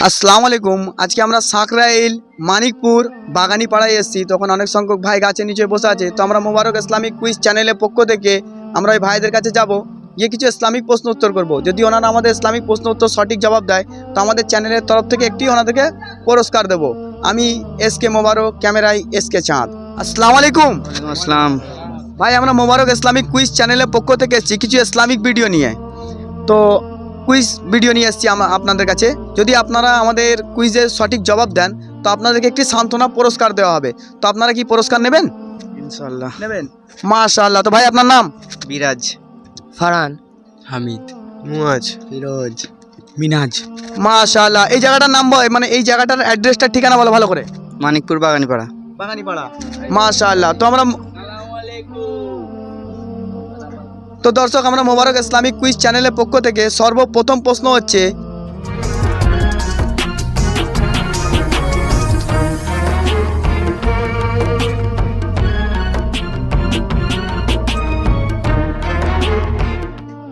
আসসালামু আলাইকুম। আজকে আমরা সাঁকরাইল মানিকপুর বাগানি পাড়ায় এসেছি। তখন অনেক সংখ্যক ভাই গাছের নিচে বসে আছে। তো আমরা মোবারক ইসলামিক কুইজ চ্যানেলের পক্ষ থেকে আমরা ওই ভাইদের কাছে যাব, গিয়ে কিছু ইসলামিক প্রশ্ন উত্তর করব। যদি ওনারা আমাদের ইসলামিক প্রশ্ন উত্তর সঠিক জবাব দেয় তো আমাদের চ্যানেলের তরফ থেকে একটি ওনাদেরকে পুরস্কার দেব। আমি এসকে মোবারক, ক্যামেরায় এসকে চাঁদ। আসসালামু আলাইকুম। ওয়ালাইকুম আসসালাম। ভাই আমরা মোবারক ইসলামিক কুইজ চ্যানেলের পক্ষ থেকে এসেছি কিছু ইসলামিক ভিডিও নিয়ে। তো কুইজ ভিডিও নিয়ে এসেছি আপনাদের কাছে। যদি আপনারা আমাদের কুইজের সঠিক জবাব দেন তো আপনাদেরকে একটি সান্ত্বনা পুরস্কার দেওয়া হবে। তো আপনারা কি পুরস্কার নেবেন? ইনশাআল্লাহ নেবেন, মাশাআল্লাহ। তো ভাই আপনার নাম? বিরাজ, ফারহান, হামিদ, মুয়াজ, ফিরোজ, মিনাজ। মাশাআল্লাহ। এই জায়গাটার নাম মানে এই জায়গাটার অ্যাড্রেসটা ঠিকানা বলো ভালো করে। মানিকপুর বাগানিপাড়া। বাগানিপাড়া, মাশাআল্লাহ। তো আমরা তো দর্শক, আমরা মোবারক ইসলামিক কুইজ চ্যানেলের পক্ষ থেকে সর্বপ্রথম প্রশ্ন হচ্ছে,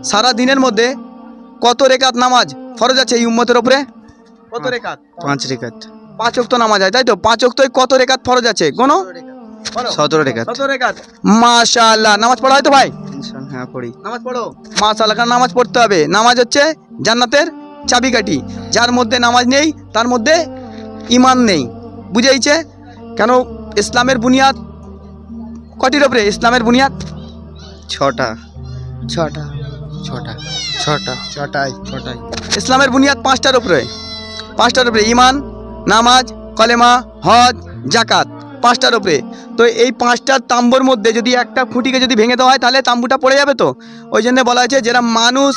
সারা দিনের মধ্যে কত রেকাত নামাজ ফরজ আছে এই উম্মতের উপরে? কত রেকাত? 5 রেকাত। 5 ওয়াক্ত নামাজ হয়, তাই তো? 5 ওয়াক্তয় কত রেকাত ফরজ আছে কোনো? 17 রেকাত। 17 রেকাত, মাশাআল্লাহ। নামাজ পড়া হয় তো ভাই? ইনশাআল্লাহ হ্যাঁ পড়ি। নামাজ পড়ো, মাশাআল্লাহ। কারণ নামাজ পড়তে হবে। নামাজ হচ্ছে জান্নাতের চাবিকাঠি। যার মধ্যে নামাজ নেই তার মধ্যে ঈমান নেই, বুঝাইছে? কেন ইসলামের বুনিয়াদ কটির উপরে? ইসলামের বুনিয়াদ 6টা। ছটা। ছটাই। ইসলামের বুনিয়াদ 5টার উপরে। 5টার উপরে ঈমান, নামাজ, কলেমা, হজ, জাকাত, 5টার উপরে। তো এই 5টার তাম্বুর মধ্যে যদি একটা খুঁটিকে যদি ভেঙে দেওয়া হয় তাহলে তাম্বুটা পড়ে যাবে। তো ওই জন্য বলা হয়েছে যারা মানুষ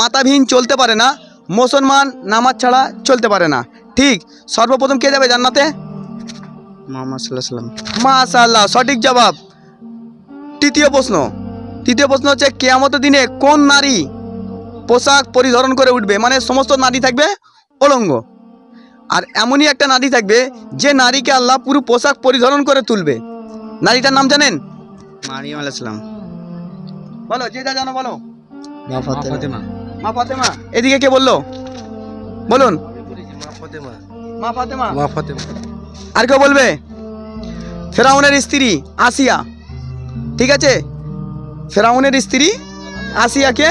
মাথাবিহীন চলতে পারে না, মুসলমান নামাজ ছাড়া চলতে পারে না। ঠিক। সর্বপ্রথম কে যাবে জান্নাতে? মুহাম্মদ সাল্লাল্লাহু আলাইহি ওয়াসাল্লাম। মাশাআল্লাহ, সঠিক জবাব। তৃতীয় প্রশ্ন হচ্ছে, কিয়ামতের দিনে কোন নারী পোশাক পরিধারণ করে উঠবে? মানে সমস্ত নারী থাকবে অলঙ্গ, আর এমনই একটা নারী থাকবে যে নারীকে আল্লাহ পুরো পোশাক পরিধারণ করে তুলবে। নারীটার নাম জানেন? মারিয়াম আলাইহিস সালাম। বলো, যেটা জানো বলো। মা ফাতেমা। মা ফাতেমা। এদিকে কে বললো? বলুন। মা ফাতেমা। আর কেউ বলবে? ফেরাউনের স্ত্রী আসিয়া। ঠিক আছে, ফেরাউনের স্ত্রী আসিয়াকে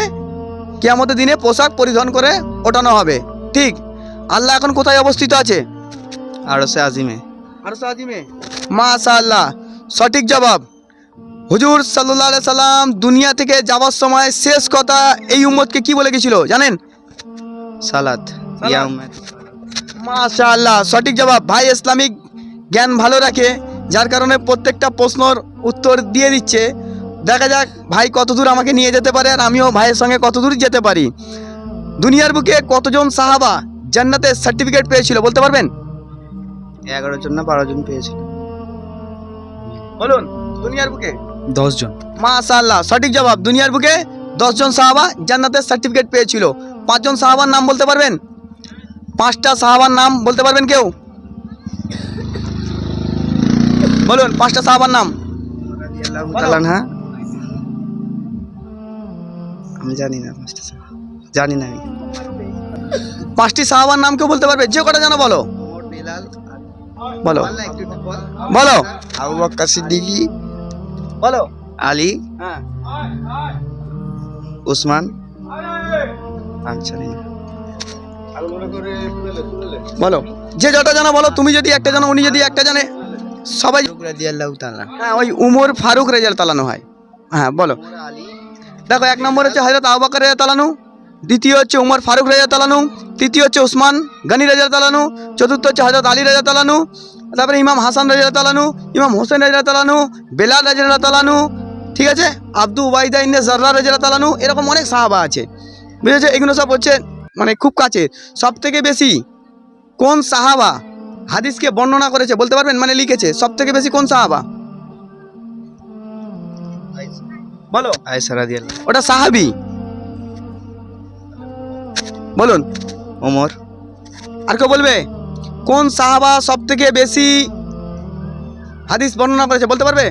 কিয়ামতের দিনে পোশাক পরিধান করে ওঠানো হবে। ঠিক। আল্লাহ এখন কোথায় অবস্থিত আছে? আরশে আজিমে। আরশে আজিমে, মাশাআল্লাহ, সঠিক জবাব। হুজুর সাল্লাল্লাহু আলাইহি সাল্লাম দুনিয়া থেকে যাওয়ার সময় শেষ কথা এই উম্মতকে কি বলে গেছিল জানেন? সালাত। ইয়া উম্মত। মাশাআল্লাহ, সঠিক জবাব। ভাই ইসলামিক জ্ঞান ভালো রাখে, যার কারণে প্রত্যেকটা প্রশ্নর উত্তর দিয়ে দিচ্ছে। দেখা যাক ভাই কতদূর আমাকে নিয়ে যেতে পারে, আর আমিও ভাইয়ের সঙ্গে কতদূর যেতে পারি। দুনিয়ার বুকে কতজন সাহাবা জান্নাতের সার্টিফিকেট পেয়েছিল বলতে পারবেন? 11 জন না 12 জন পেয়েছিল। বলুন। দুনিয়ার বুকে 10 জন। মাশাআল্লাহ, সঠিক জবাব। দুনিয়ার বুকে 10 জন সাহাবা জান্নাতের সার্টিফিকেট পেয়েছিল। 5 জন সাহাবার নাম বলতে পারবেন? 5টা সাহাবার নাম বলতে পারবেন কেউ? বলুন 5টা সাহাবার নাম। রাদিয়াল্লাহু তাআলা না। আমি জানি না 5টা সাহাবা। জানি না আমি। 5টি সাহাবার নাম কেউ বলতে পারবে? যে কটা জানো বলো। বলো বলো। আবু বকর সিদ্দিকী, বলো। আলী, হ্যাঁ, উসমান। আমি জানি না। বলো। যে যটা জানো বলো। তুমি যদি একটা জানো, উনি যদি একটা জানে, সবাই। রাদিয়াল্লাহু তাআলা। হ্যাঁ, ওই উমর ফারুক রাদিয়াল্লাহু তাআলা হয়। হ্যাঁ, বলো। দেখো, 1 নম্বর হচ্ছে হযরত আবু বকর রাদিয়াল্লাহু তাআলা, দ্বিতীয় হচ্ছে উমর ফারুক রাদিয়াল্লাহু তাআলা, তৃতীয় হচ্ছে উসমান গনি রাদিয়াল্লাহু তাআলা, চতুর্থ হচ্ছে হযরত আলী রাদিয়াল্লাহু তাআলা, তারপরে ইমাম হাসান রাদিয়াল্লাহু তাআলা, ইমাম হোসেন রাদিয়াল্লাহু তাআলা, বেলাল রাদিয়াল্লাহু তাআলা, ঠিক আছে, আবু উবাইদা ইবনে জাররাহ রাদিয়াল্লাহু তাআলা, এরকম অনেক সাহাবা আছে, বুঝেছো? এগুলো সব হচ্ছে মানে খুব কাছে। সব থেকে বেশি কোন সাহাবা হাদিসকে বর্ণনা করেছে বলতে পারবেন? মানে লিখেছে সব থেকে বেশি কোন সাহাবা? বলো। আয়েশা রাদিয়াল্লাহু। ওটা সাহাবী। বলুন। ওমর। আর কেউ বলবে? কোন সাহাবা সব থেকে বেশি হাদিস বর্ণনা করেছে বলতে পারবে?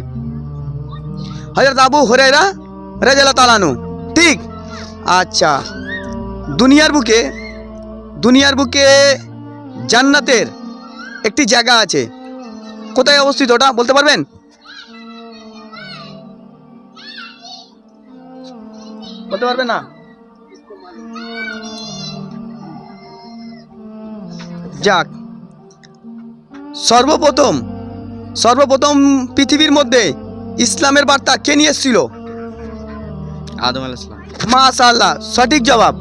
হযরত আবু হুরায়রা রাদিয়াল্লাহু তাআলা আনহু। ঠিক। আচ্ছা, দুনিয়ার বুকে জান্নাতের একটি জায়গা আছে, কোথায় অবস্থিত ওটা বলতে পারবেন? বলতে পারবেন না? যাক, সর্বপ্রথম পৃথিবীর মধ্যে ইসলামের বার্তা কে নিয়ে এসেছিল? আদম আলাইহিস সালাম। মাশাআল্লাহ, সঠিক জবাব।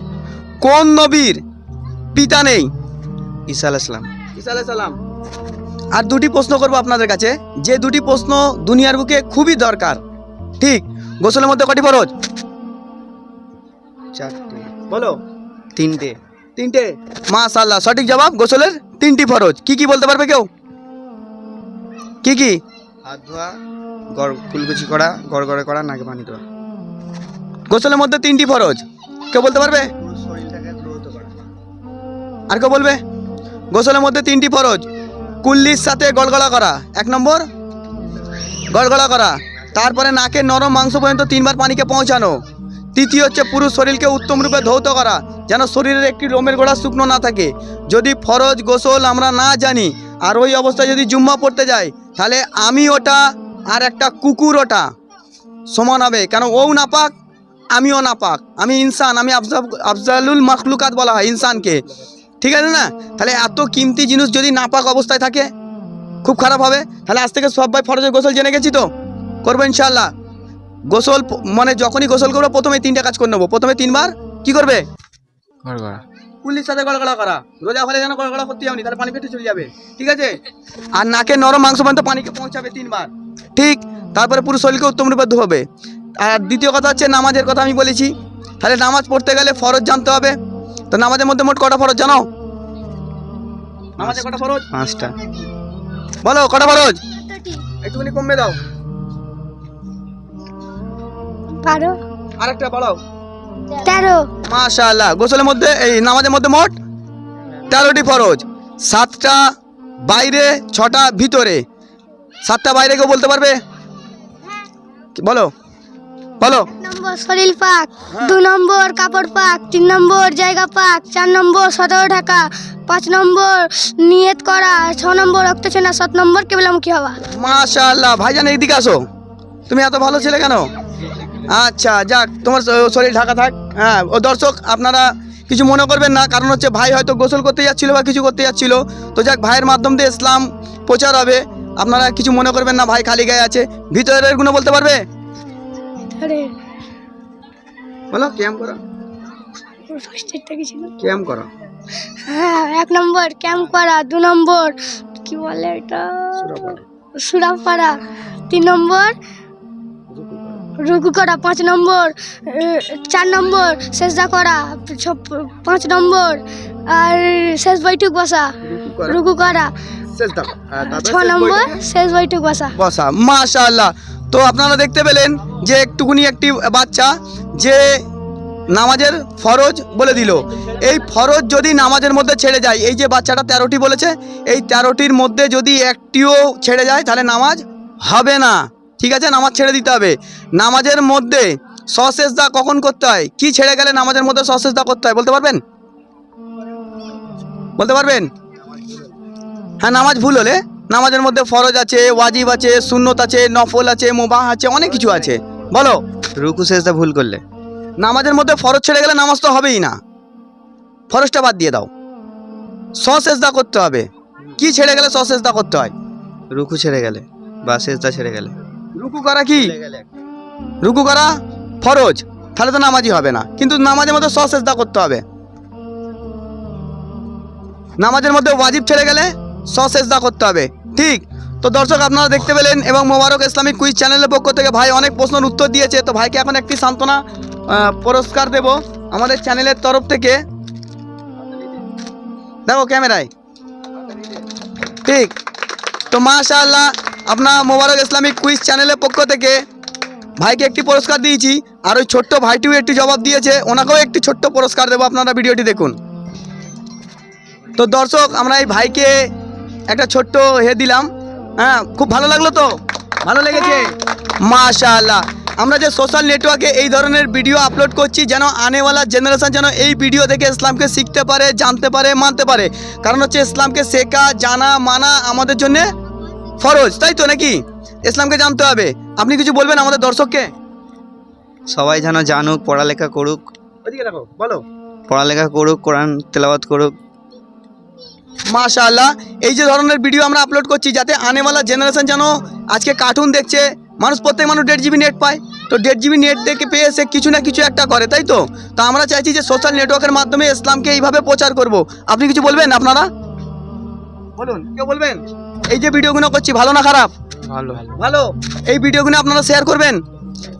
কোন নবীর পিতা নেই? ঈসা আলাইহিস সালাম। ঈসা আলাইহিস সালাম। আর দুটি প্রশ্ন করব আপনাদের কাছে, যে দুটি প্রশ্ন দুনিয়ার বুকে খুবই দরকার। ঠিক, গোসলের মধ্যে কটি ফরজ? 4টে। বলো। 3টে। 3টে। মাশাআল্লাহ, সঠিক জবাব। গোসলের 3টি ফরজ। কি কি বলতে পারবে কেউ? কি কি? হাত ধোয়া, কুলকুচি করা, গড়গড়ে করা, নাকে পানি দেওয়া। গোসলের মধ্যে 3টি ফরজ, কেউ বলতে পারবে? শরীরটাকে দ্রুত করা। আর কেউ বলবে? গোসলের মধ্যে 3টি ফরজ, কুল্লির সাথে গড়গড়া করা, 1 নম্বর গড়গড়া করা, তারপরে নাকের নরম মাংস পর্যন্ত 3বার পানিকে পৌঁছানো, তৃতীয় হচ্ছে পুরো শরীরকে উত্তম রূপে ধৌত করা, যেন শরীরের একটি লোমের গোড়া শুকনো না থাকে। যদি ফরজ গোসল আমরা না জানি আর ওই অবস্থায় যদি জুম্মা পড়তে যাই, তাহলে আমি ওটা আর একটা কুকুর ওটা সমান হবে, কেন ও নাপাক আমিও নাপাক, আমি ইনসান, আমি আফজালুল মাখলুকাত বলা হয় ইনসানকে, ঠিক আছে না? তাহলে এত কিমতি জিনিস যদি নাপাক অবস্থায় থাকে খুব খারাপ হবে। তাহলে আজ থেকে সবাই ফরজের গোসল জেনে গেছি তো, করবো ইনশাআল্লাহ। গোসল মানে যখনই গোসল করবো প্রথমে 3টে কাজ করে নেবো। প্রথমে 3বার কি করবে? গড়গড়া। কুল্লির সাথে গড়গড়া করা, রোজা হলে যেন গড়গড়া করতে যাবনি, তাহলে পানি পেটে চলে যাবে, ঠিক আছে? আর নাকের নরম মাংস পর্যন্ত পানিকে পৌঁছাবে 3বার, ঠিক। তারপরে পুরো শরীরকে উত্তম রূপে ধোবে। আর দ্বিতীয় কথা হচ্ছে নামাজের কথা আমি বলেছি। তাহলে নামাজ পড়তে গেলে ফরজ জানতে হবে। তো নামাজের মধ্যে মোট কটা ফরজ জানো? নামাজে কটা ফরজ? 5টা। বলো কটা ফরজ? একটুখানি কমবে দাও। 12 আরেকটা বলো। 13 মাশাআল্লাহ, গোসলের মধ্যে এই নামাজের মধ্যে মোট 13টি ফরজ, 7টা বাইরে, 6টা ভিতরে। 7টা বাইরে কেউ বলতে পারবে? বলো বলো। 1 নম্বর শরীর পাক, 2 নম্বর কাপড় পাক, 3 নম্বর জায়গা পাক, 4 নম্বর সদর ঢাকা, 5 নম্বর নিয়ত করা, 6 নম্বর রক্ত চেনা, 7 নম্বর কেবলামুখী হওয়া। মাশাআল্লাহ, ভাইজান এইদিকে আসো। তুমি এত ভালো ছেলে কেন? আচ্ছা যাক, তোমার শরীর ঢাকা থাক। হ্যাঁ, ও দর্শক আপনারা কিছু মনে করবেন না, কারণ হচ্ছে ভাই হয়তো গোসল করতে যাচ্ছিল বা কিছু করতে যাচ্ছিল, তো যাক ভাইয়ের মাধ্যম দিয়ে ইসলাম প্রচার হবে, আপনারা কিছু মনে করবেন না। ভাই খালি গায়ে আছে। ভিতরের গুণ বলতে পারবে? আরে বলো। ক্যাম করো, ফার্স্টেরটা কি ছিল? ক্যাম করো। হ্যাঁ, 1 নম্বর ক্যাম্প করা, 2 নম্বর কি বলে এটা সুরা পড়া, 3 নম্বর রুকু করা, 5 নম্বর 4 নম্বর সেজদা করা, 5 নম্বর আর শেষ বৈঠক বসা, রুকু করা, 6 নম্বর শেষ বৈঠক বসা। বসা। মাশাআল্লাহ, তো আপনারা দেখতে পেলেন যে একটুকুনি একটি বাচ্চা যে নামাজের ফরজ বলে দিল। এই ফরজ যদি নামাজের মধ্যে ছেড়ে যায়, এই যে বাচ্চাটা 13টি বলেছে, এই 13টির মধ্যে যদি একটিও ছেড়ে যায় তাহলে নামাজ হবে না, ঠিক আছে? নামাজ ছেড়ে দিতে হবে। নামাজের মধ্যে সসেজদা কখন করতে হয়? কি ছেড়ে গেলে নামাজের মধ্যে সসেজদা করতে হয় বলতে পারবেন? বলতে পারবেন? হ্যাঁ, নামাজ ভুল হলে নামাজের মধ্যে ফরজ আছে, ওয়াজিব আছে, সুন্নত আছে, নফল আছে, মুবাহ আছে, অনেক কিছু আছে। বলো। রুকু সেজদা ভুল করলে। নামাজের মধ্যে ফরজ ছেড়ে গেলে নামাজ তো হবেই না, ফরজটা বাদ দিয়ে দাও। সসেজদা করতে হবে। কি ছেড়ে গেলে সসেজদা করতে হয়? রুকু ছেড়ে গেলে বা সেজদা ছেড়ে গেলে। রুকু করা কি? রুকু করা ফরজ, তাহলে তো নামাজই হবে না, কিন্তু নামাজের মধ্যে সসেজদা করতে হবে। নামাজের মধ্যে ওয়াজিব ছেড়ে গেলে সসেজদা করতে হবে, ঠিক। তো দর্শক আপনারা দেখতে পেলেন, এবং মোবারক ইসলামিক কুইজ চ্যানেলের পক্ষ থেকে ভাই অনেক প্রশ্নের উত্তর দিয়েছে। তো ভাইকে এখন একটি সান্ত্বনা পুরস্কার দেব আমাদের চ্যানেলের তরফ থেকে। দেখো ক্যামেরায়, ঠিক। তো মাশাআল্লাহ, আপনার মোবারক ইসলামিক কুইজ চ্যানেলের পক্ষ থেকে ভাইকে একটি পুরস্কার দিয়েছি, আর ওই ছোট্ট ভাইটিও একটি জবাব দিয়েছে, ওনাকেও একটি ছোট্ট পুরস্কার দেবো। আপনারা ভিডিওটি দেখুন। তো দর্শক আমরা এই ভাইকে একটা ছোট্ট দিলাম। হ্যাঁ, খুব ভালো লাগলো তো? ভালো লেগেছে? মাশাআল্লাহ। আমরা যে সোশ্যাল নেটওয়ার্কে এই ধরনের ভিডিও আপলোড করছি যেন আনেওয়ালা জেনারেশন যেন এই ভিডিও দেখে ইসলামকে শিখতে পারে, জানতে পারে, মানতে পারে। কারণ হচ্ছে ইসলামকে শেখা, জানা, মানা আমাদের জন্যে ফরজ, তাই তো নাকি? ইসলামকে জানতে হবে। আপনি কিছু বলবেন আমাদের দর্শককে? সবাই যেন জানুক, পড়ালেখা করুক, ওদিকে দেখো, বলো। পড়ালেখা করুক, কোরআন তেলাওয়াত করুক। মাশাআল্লাহ, এই যে ধরনের ভিডিও আমরা আপলোড করছি যাতে আনেওয়ালা জেনারেশন যেন আজকে কার্টুন দেখছে, প্রত্যেক মানুষ 1.5 GB নেট পায়, তো 1.5 GB নেট থেকে পেয়ে সে কিছু না কিছু একটা করে, তাই তো? তো আমরা চাইছি যে সোশ্যাল নেটওয়ার্কের মাধ্যমে ইসলামকে এইভাবে প্রচার করব। আপনি কিছু বলবেন? আপনারা বলুন, কেউ বলবেন? এই যে ভিডিওগুলো করছি ভালো না খারাপ? ভালো। ভালো। এই ভিডিওগুলো আপনারা শেয়ার করবেন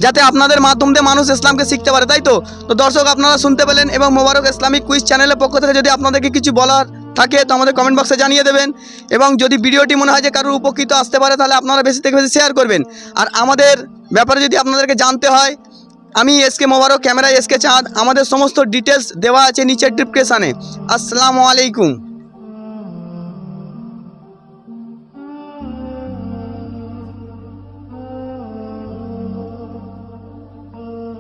যাতে আপনাদের মাধ্যম দিয়ে মানুষ ইসলামকে শিখতে পারে, তাই তো? তো দর্শক, আপনারা শুনতে পেলেন। এবং মোবারক ইসলামিক কুইজ চ্যানেলের পক্ষ থেকে যদি আপনাদেরকে কিছু বলার থাকে তো আমাদের কমেন্ট বক্সে জানিয়ে দেবেন। এবং যদি ভিডিওটি মনে হয় যে কারোর উপকৃত আসতে পারে তাহলে আপনারা বেশি থেকে বেশি শেয়ার করবেন। আর আমাদের ব্যাপারে যদি আপনাদেরকে জানতে হয়, আমি এসকে মোবারক, ক্যামেরায় এসকে চাঁদ, আমাদের সমস্ত ডিটেলস দেওয়া আছে নিচের ডিসক্রিপশনে। আসসালামু আলাইকুম।